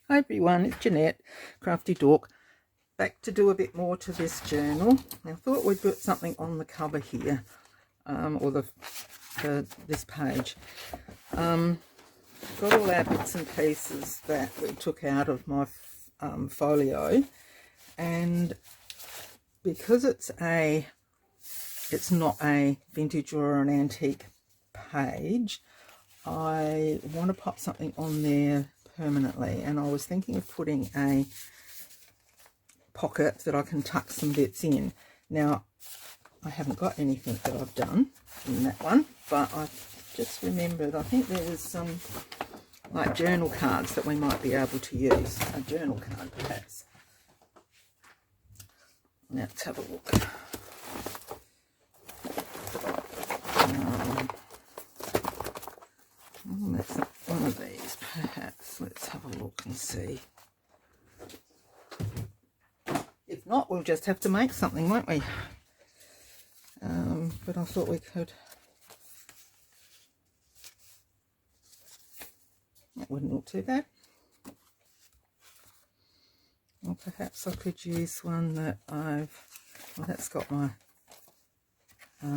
Hi everyone, it's Jeanette, Crafty Dork, back to do a bit more to this journal. I thought we'd put something on the cover here, or this page. Got all our bits and pieces that we took out of my folio, and because it's not a vintage or an antique page, I want to pop something on there permanently, and I was thinking of putting a pocket that I can tuck some bits in. Now, I haven't got anything that I've done in that one, but I just remembered, I think there's some like journal cards that we might be able to use. A journal card perhaps. Now let's have a look. That's not one of these perhaps. Let's have a look and see. If not, we'll just have to make something, won't we? But I thought we could. That wouldn't look too bad. Or perhaps I could use one that well, that's got my, I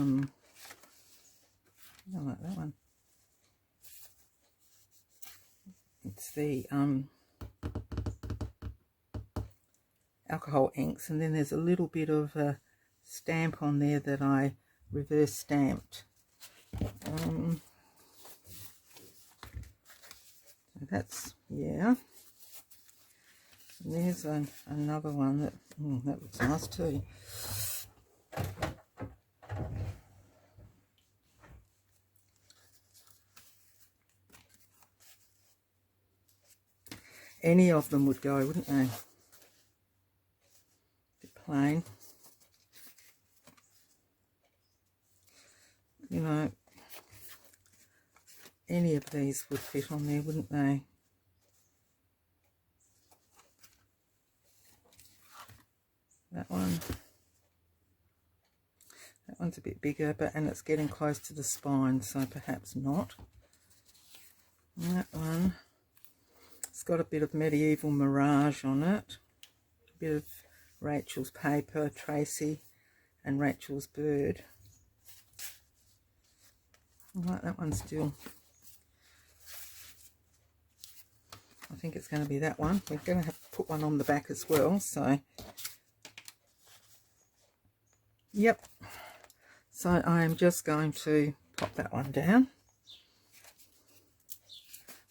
like that one. It's the alcohol inks, and then there's a little bit of a stamp on there that I reverse stamped. So that's, yeah. And there's another one that that looks nice too. Any of them would go, wouldn't they? Bit plain. You know, any of these would fit on there, wouldn't they? That one. That one's a bit bigger, and it's getting close to the spine, so perhaps not. And that one. It's got a bit of medieval mirage on it, a bit of Rachel's paper, Tracy, and Rachel's bird. I like that one still. I think it's going to be that one. We're going to have to put one on the back as well, so yep. So I am just going to pop that one down.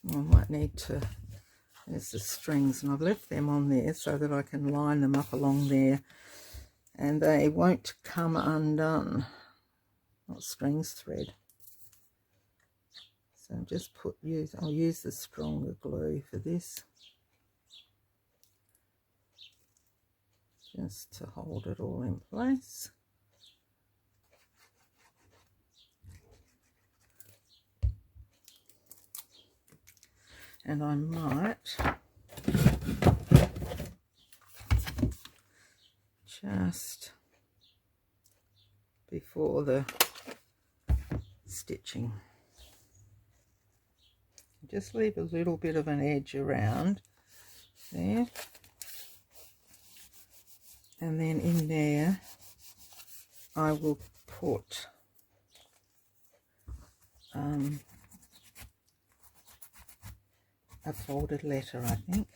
I might need to. There's the strings, and I've left them on there so that I can line them up along there and they won't come undone. Not strings, thread. So just I'll use the stronger glue for this, just to hold it all in place. And I might just, before the stitching, just leave a little bit of an edge around there, and then in there I will put a folded letter, I think.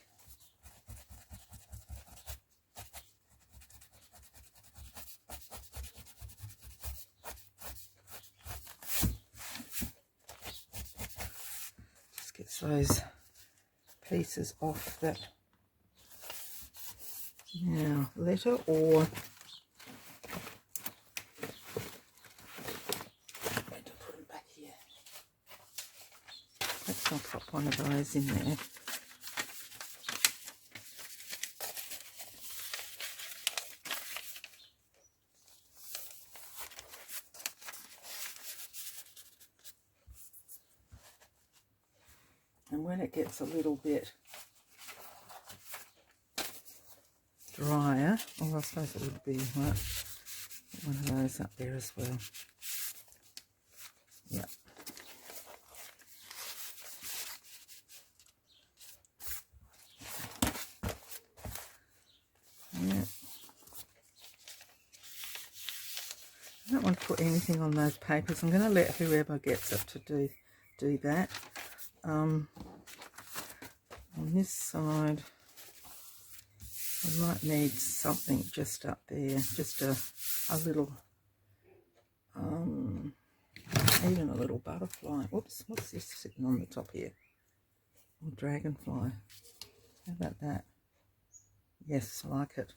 Just get those pieces off that. Now, letter or I'll pop one of those in there. And when it gets a little bit drier, oh, I suppose it would be right, one of those up there as well. Yep. put anything on those papers. I'm going to let whoever gets it to do that. On this side, I might need something just up there, just a little, even a little butterfly. Whoops, what's this sitting on the top here? A dragonfly. How about that? Yes, I like it.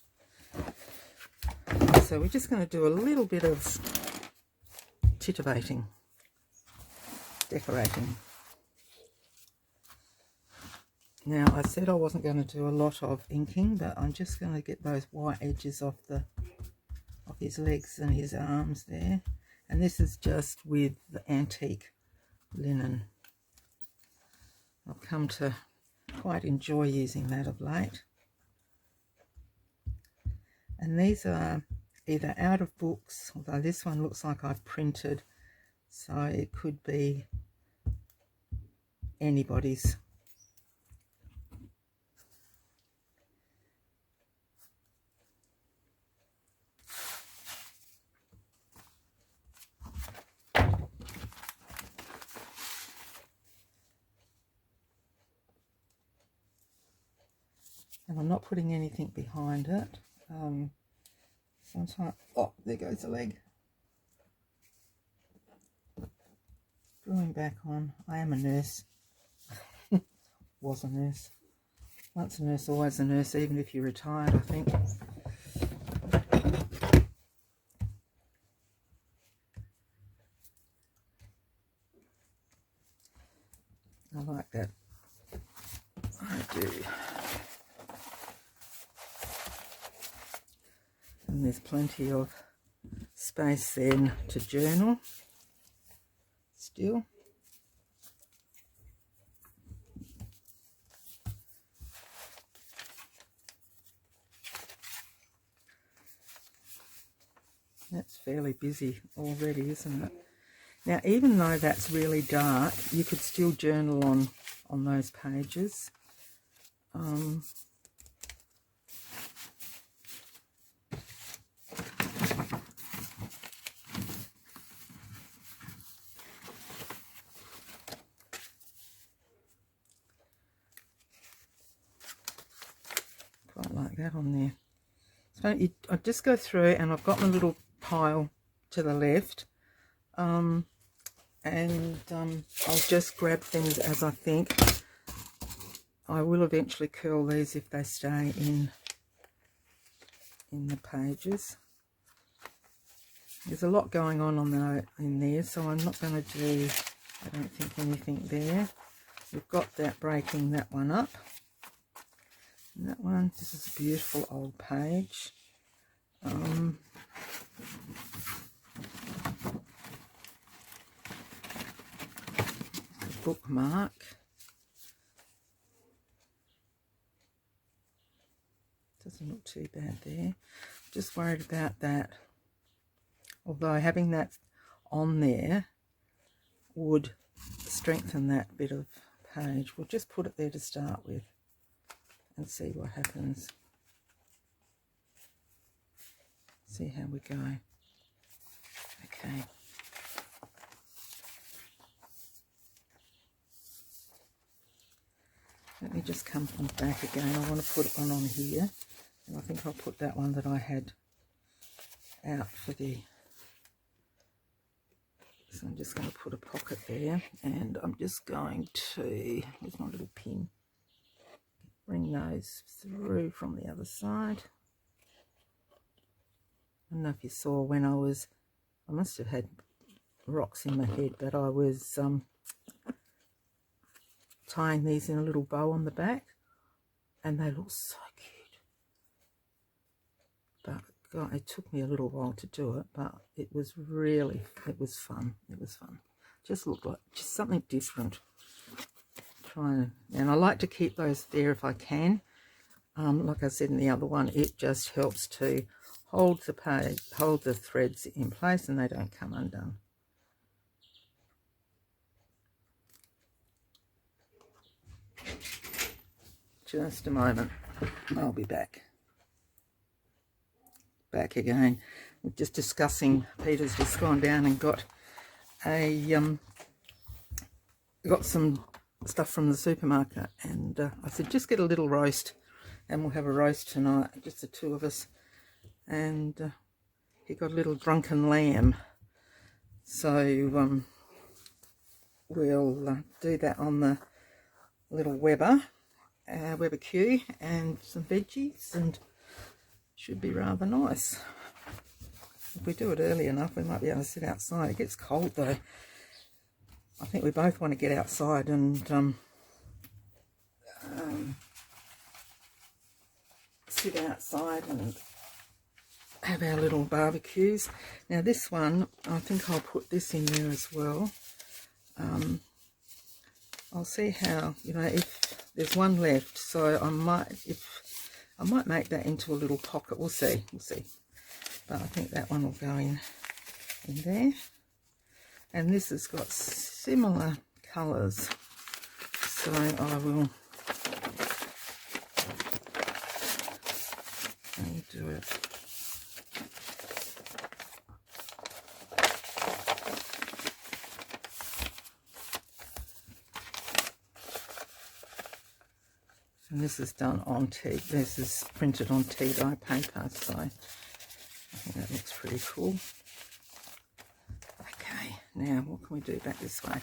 So we're just going to do a little bit of titivating, decorating. Now, I said I wasn't going to do a lot of inking, but I'm just going to get those white edges off his legs and his arms there. And this is just with the antique linen. I've come to quite enjoy using that of late. And these are either out of books, although this one looks like I've printed, so it could be anybody's. And I'm not putting anything behind it. Sometimes, oh, there goes the leg. Gluing back on. I am a nurse. Was a nurse. Once a nurse, always a nurse, even if you're retired, I think. I like that. I do. And there's plenty of space then to journal still. That's fairly busy already, isn't it? Now, even though that's really dark, you could still journal on those pages. Quite like that on there. So I just go through, and I've got my little pile to the left, and I'll just grab things as I think. I will eventually curl these if they stay in the pages. There's a lot going on in there, so I'm not going to do, I don't think, anything there. We've got that, breaking that one up. And that one, this is a beautiful old page. Bookmark. Doesn't look too bad there. Just worried about that. Although having that on there would strengthen that bit of page. We'll just put it there to start with and see what happens. See how we go. Okay. Let me just come from the back again. I want to put one on here. And I think I'll put that one that I had out for the... So I'm just going to put a pocket there. And I'm just going to... Here's my little pin. Bring those through from the other side. I don't know if you saw when I must have had rocks in my head, but I was tying these in a little bow on the back, and they look so cute. But God, it took me a little while to do it, but it was fun. It was fun. Just looked like just something different. And I like to keep those there if I can. Like I said in the other one, it just helps to hold the threads in place and they don't come undone. Just a moment, I'll be back again. just discussing, Peter's just gone down and got some stuff from the supermarket, and I said just get a little roast, and we'll have a roast tonight, just the two of us. And he got a little drunken lamb, so we'll do that on the little Weber Q, and some veggies, and should be rather nice. If we do it early enough, we might be able to sit outside. It gets cold though. I think we both want to get outside and sit outside and have our little barbecues. Now this one, I think I'll put this in there as well. I'll see how, you know, if there's one left, so I might make that into a little pocket. We'll see. But I think that one will go in there. And this has got similar colours, so I will do it. And this is done on tea. This is printed on tea dye paper, so I think that looks pretty cool. Okay, now what can we do back this way?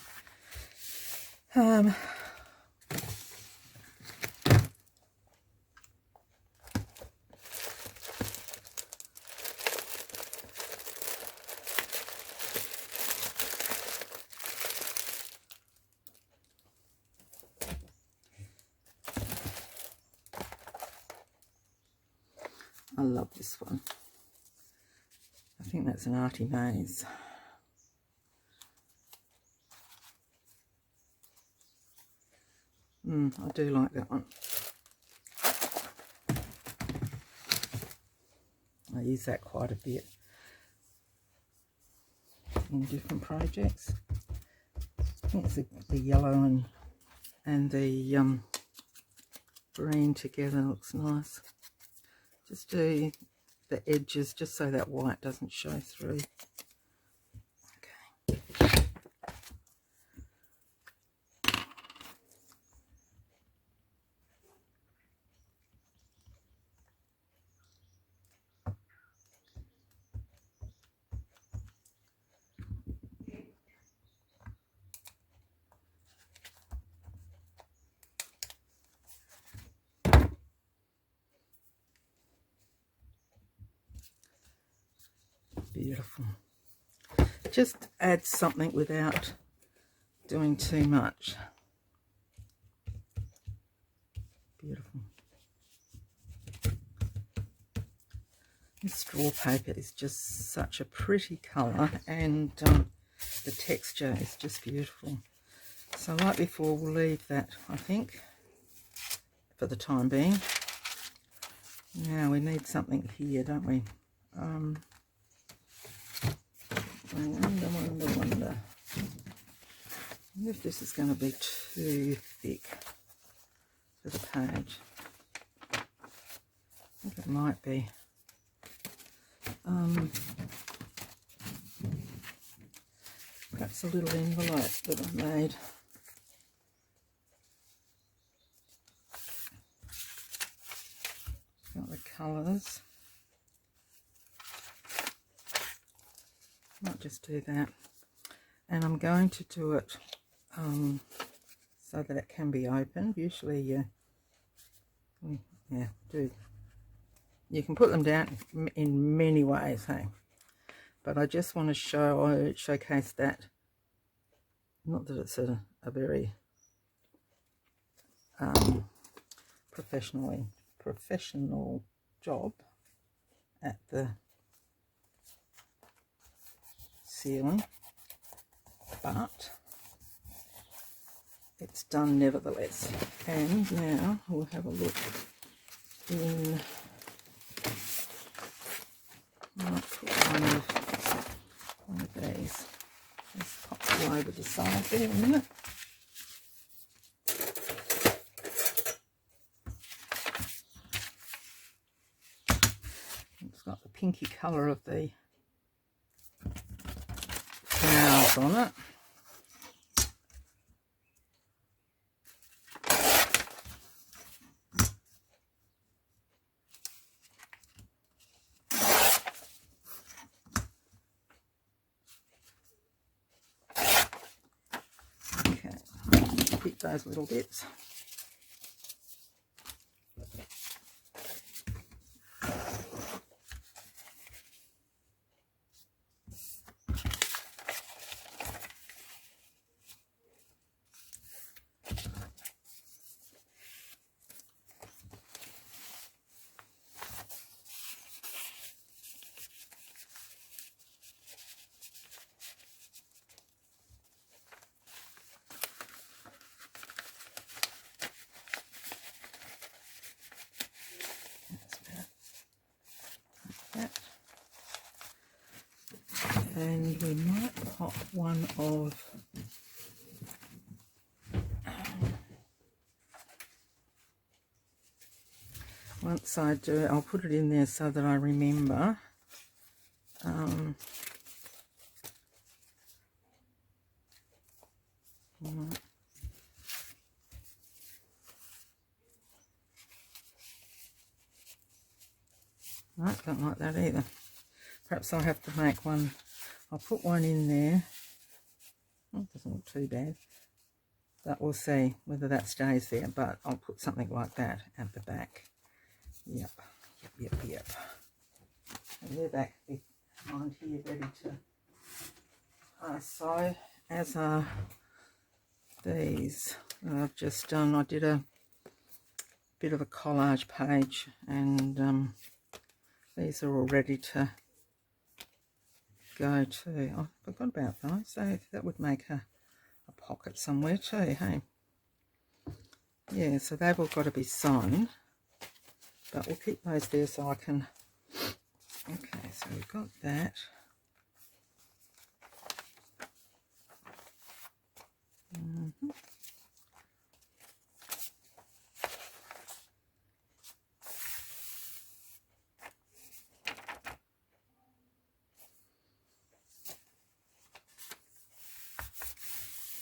I love this one. I think that's an Artie Maze. I do like that one. I use that quite a bit in different projects. I think it's the yellow and the green together looks nice. Just do the edges just so that white doesn't show through. Okay. Beautiful. Just add something without doing too much. Beautiful. This straw paper is just such a pretty colour, and the texture is just beautiful. So like before, we'll leave that, I think, for the time being. Now we need something here, don't we? I wonder if this is going to be too thick for the page. I think it might be. Perhaps a little envelope that I made. Got the colours. Might just do that, and I'm going to do it so that it can be opened. Usually, you can put them down in many ways, hey. But I just want to showcase that. Not that it's a very professional job at the sealing, but it's done nevertheless. And now we'll have a look in. I might put one of these. Let's pop them over the side there a minute. It's got the pinky colour of the colours on it. Okay, pick those little bits. And we might pop one of once I do, I'll put it in there so that I remember. No, don't like that either. Perhaps I'll have to make one. I'll put one in there. Oh, it doesn't look too bad. But we'll see whether that stays there. But I'll put something like that at the back. Yep. And they're back behind here ready to sew, as are these that I've just done. I did a bit of a collage page, and these are all ready to go to. I forgot about those, so that would make a pocket somewhere too, hey? Yeah, so they've all got to be sewn, but we'll keep those there so I can. Okay, so we've got that.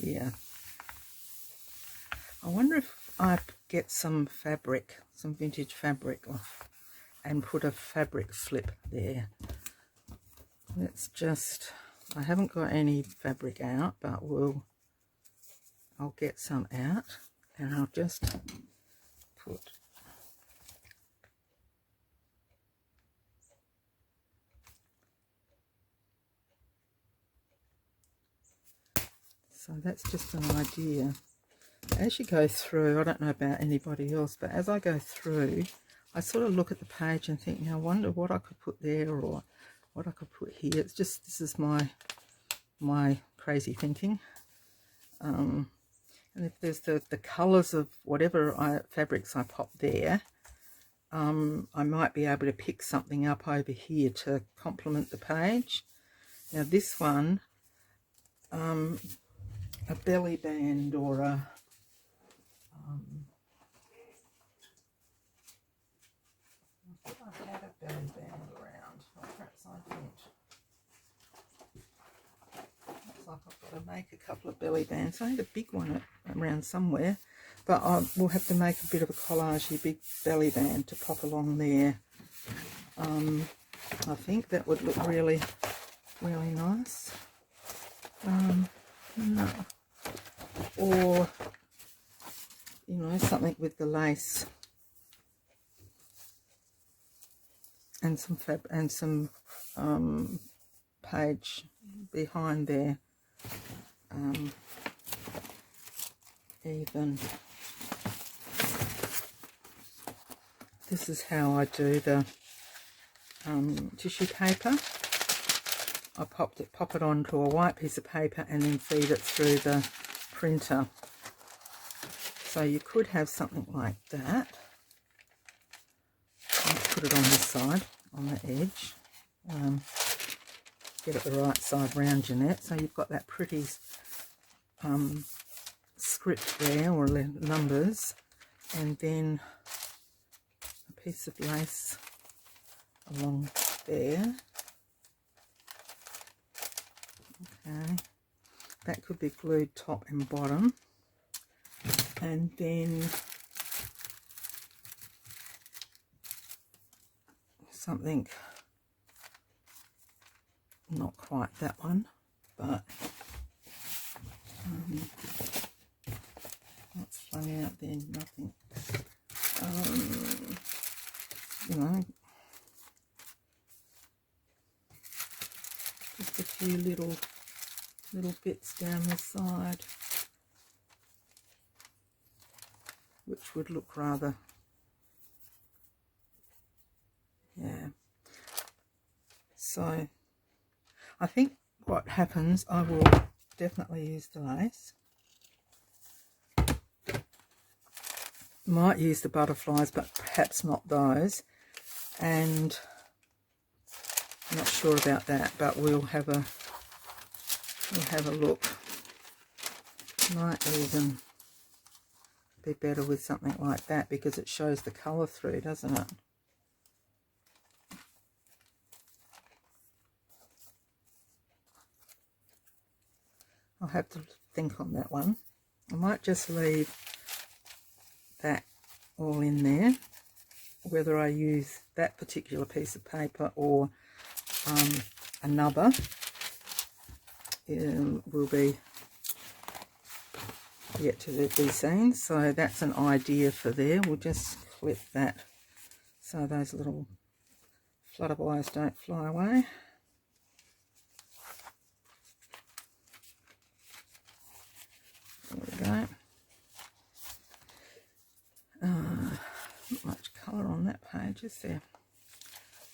Yeah. I wonder if I get some fabric, some vintage fabric off, and put a fabric slip there. Let's just, I haven't got any fabric out, but I'll get some out, and I'll just put so that's just an idea. As you go through, I don't know about anybody else, but as I go through, I sort of look at the page and think, now I wonder what I could put there or what I could put here. It's just, this is my crazy thinking. And if there's the colours of whatever fabrics I pop there, I might be able to pick something up over here to complement the page. Now this one, a belly band or a I thought I had a belly band around, or perhaps I didn't. Looks like I've got to make a couple of belly bands. I had a big one around somewhere, but we'll have to make a bit of a collage, big belly band to pop along there. I think that would look really, really nice. No. Or, you know, something with the lace and some page behind there. Even this is how I do the tissue paper. I pop it onto a white piece of paper and then feed it through the printer. So you could have something like that. I'll put it on this side, on the edge. Get it the right side round, Jeanette. So you've got that pretty script there, or numbers, and then a piece of lace along there. Okay, that could be glued top and bottom. And then something, not quite that one, but what's flung out there? Nothing. You know, just a few little bits down the side, which would look rather, yeah. So I think what happens, I will definitely use the lace. Might use the butterflies, but perhaps not those. And I'm not sure about that, but we'll have a look. Might even be better with something like that because it shows the colour through, doesn't it? I'll have to think on that one. I might just leave that all in there, whether I use that particular piece of paper or another will be yet to be seen. So that's an idea for there. We'll just clip that so those little flutterflies don't fly away. There we go. Not much colour on that page, is there?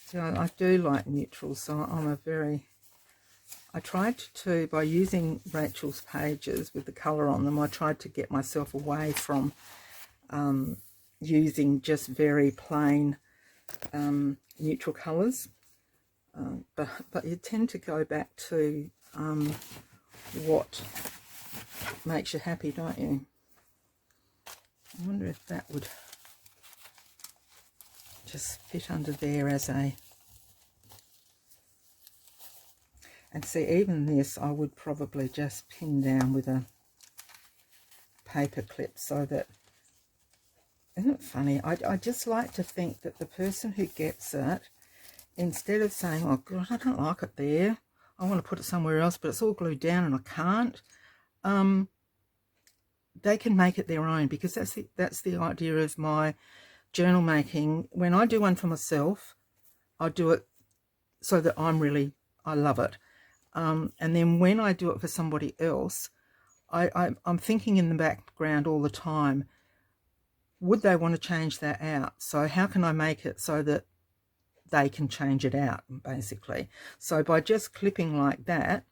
So I do like neutrals, so I tried to, by using Rachel's pages with the colour on them, I tried to get myself away from using just very plain neutral colours. But you tend to go back to what makes you happy, don't you? I wonder if that would just fit under there as a... And see, even this I would probably just pin down with a paper clip so that... Isn't it funny? I just like to think that the person who gets it, instead of saying, oh God, I don't like it there, I want to put it somewhere else, but it's all glued down and I can't, they can make it their own, because that's the idea of my journal making. When I do one for myself, I do it so that I love it. And then when I do it for somebody else, I'm thinking in the background all the time, would they want to change that out? So how can I make it so that they can change it out, basically? So by just clipping like that,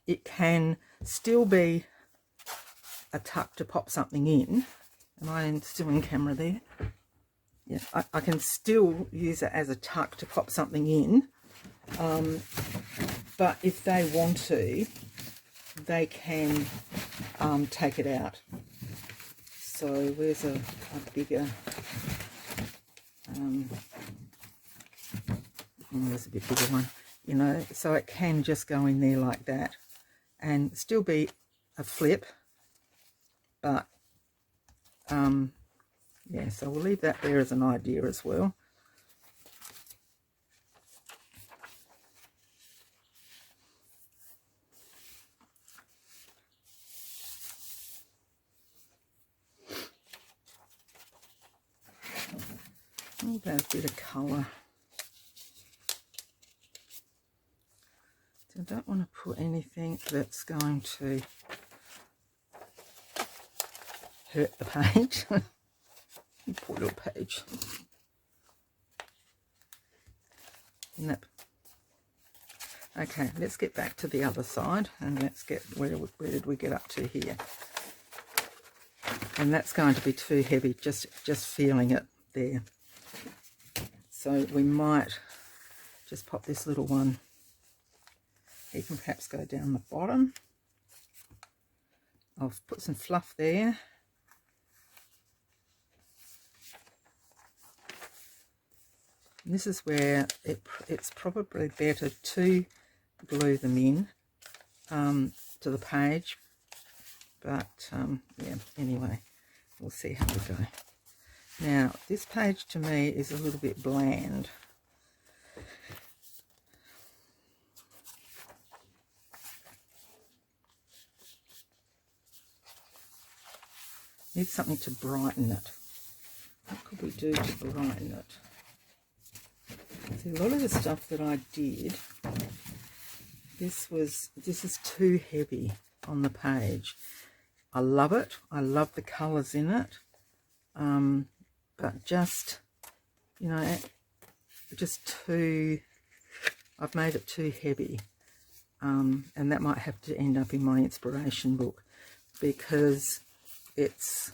it can still be a tuck to pop something in. Am I still in camera there? Yeah, I can still use it as a tuck to pop something in. But if they want to, they can take it out. So where's a bigger... there's a bit bigger one. You know, so it can just go in there like that and still be a flip. But, yeah, so we'll leave that there as an idea as well. About a bit of colour. So I don't want to put anything that's going to hurt the page. Poor little page. Nope. Okay, let's get back to the other side and let's get, where did we get up to here? And that's going to be too heavy, just feeling it there. So we might just pop this little one. You can perhaps go down the bottom. I'll put some fluff there. And this is where it's probably better to glue them in to the page. But yeah, anyway, we'll see how we go. Now, this page to me is a little bit bland. Need something to brighten it. What could we do to brighten it? See, a lot of the stuff that I did, this is too heavy on the page. I love it. I love the colours in it. But just, you know, just too, I've made it too heavy. And that might have to end up in my inspiration book, because it's,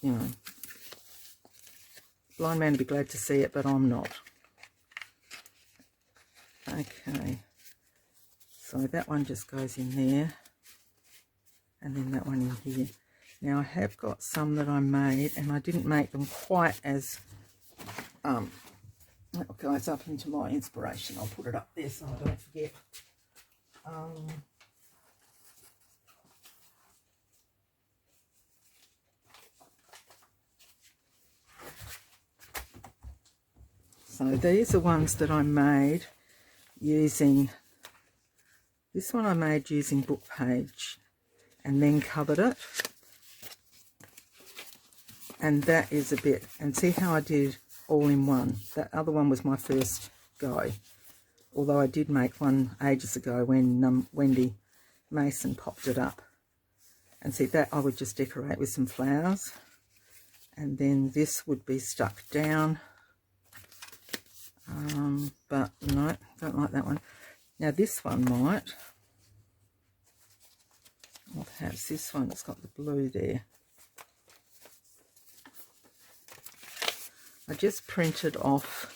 you know, blind man to be glad to see it, but I'm not. Okay, so that one just goes in there, and then that one in here. Now I have got some that I made, and I didn't make them quite as, that goes up into my inspiration. I'll put it up there so I don't forget. So these are ones that I made using, this one I made using book page and then covered it. And that is a bit, and see how I did all in one. That other one was my first go. Although I did make one ages ago when Wendy Mason popped it up. And see, that I would just decorate with some flowers. And then this would be stuck down. But no, don't like that one. Now this one might, or perhaps this one, it's got the blue there. I just printed off,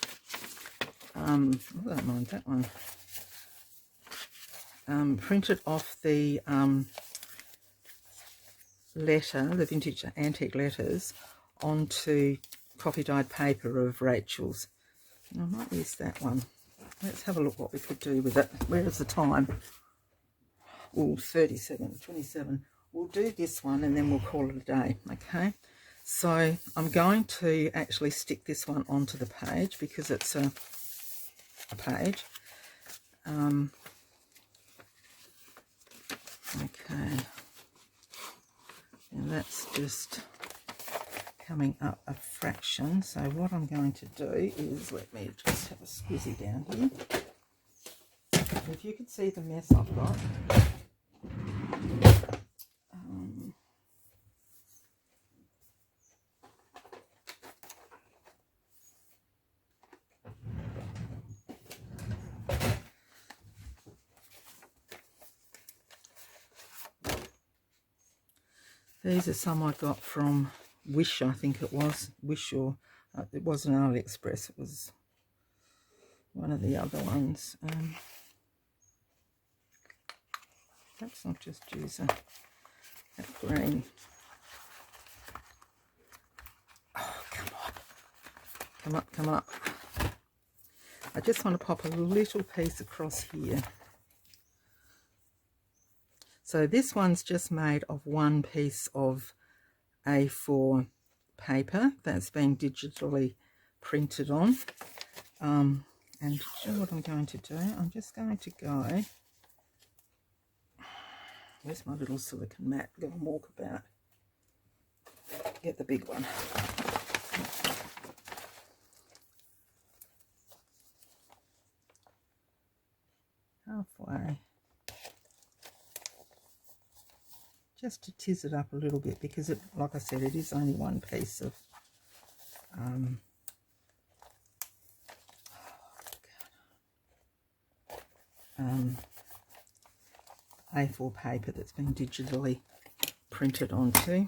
I don't mind that one, printed off the letter, the vintage antique letters, onto coffee dyed paper of Rachel's. And I might use that one. Let's have a look what we could do with it. Where is the time? Oh, 27. We'll do this one and then we'll call it a day, okay? So I'm going to actually stick this one onto the page because it's a page. Okay. And that's just coming up a fraction. So what I'm going to do is, let me just have a squizzy down here. If you could see the mess I've got. These are some I got from Wish, I think it was. Wish, or it wasn't AliExpress, it was one of the other ones. Perhaps I'll just use that green. Oh, come on. Come up, come up. I just want to pop a little piece across here. So this one's just made of one piece of A4 paper that's been digitally printed on. And you know what I'm going to do? I'm just going to go, where's my little silicone mat? Go and walk about. Get the big one. Halfway. Just to tiz it up a little bit, because it, like I said, it is only one piece of A4 paper that's been digitally printed onto.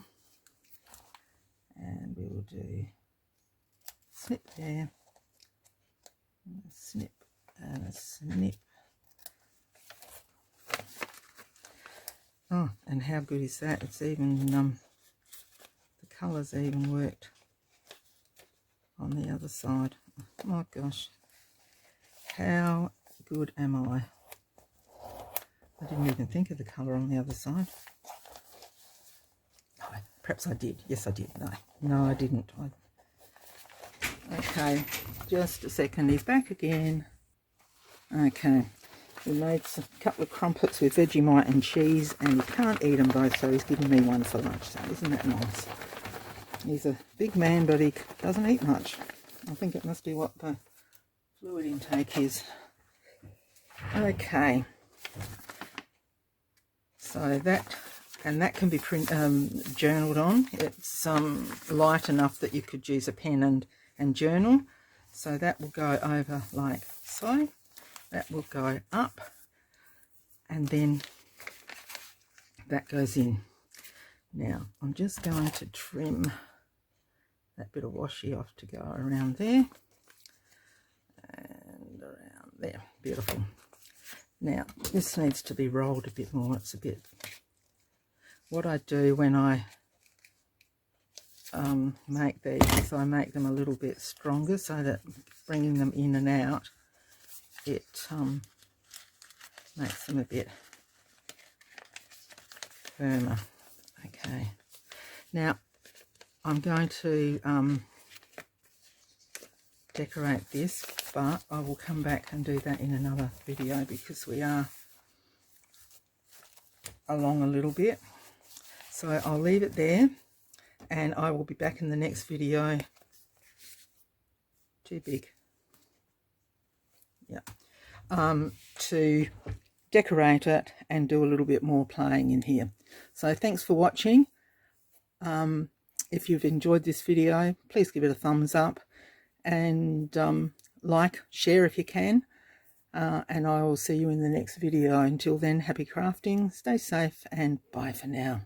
And we will do snip there, and a snip and a snip. Oh, and how good is that? It's even, the colours even worked on the other side. Oh my gosh, how good am I? I didn't even think of the colour on the other side. No, perhaps I did. Yes, I did. No, I didn't. Okay, just a second. He's back again. Okay, we made a couple of crumpets with Vegemite and cheese, and he can't eat them both, so he's giving me one for lunch. So isn't that nice? He's a big man, but he doesn't eat much. I think it must be what the fluid intake is. Okay, so that can be journaled on. It's light enough that you could use a pen and journal. So that will go over like so. That will go up, and then that goes in. Now I'm just going to trim that bit of washi off to go around there and around there. Beautiful. Now this needs to be rolled a bit more. It's a bit, what I do when I make these is I make them a little bit stronger, so that bringing them in and out, it makes them a bit firmer. Okay, now I'm going to decorate this, but I will come back and do that in another video because we are along a little bit. So I'll leave it there, and I will be back in the next video. Too big. Yeah. To decorate it and do a little bit more playing in here. So thanks for watching. If you've enjoyed this video, please give it a thumbs up, and like, share if you can, and I will see you in the next video. Until then, happy crafting, stay safe, and bye for now.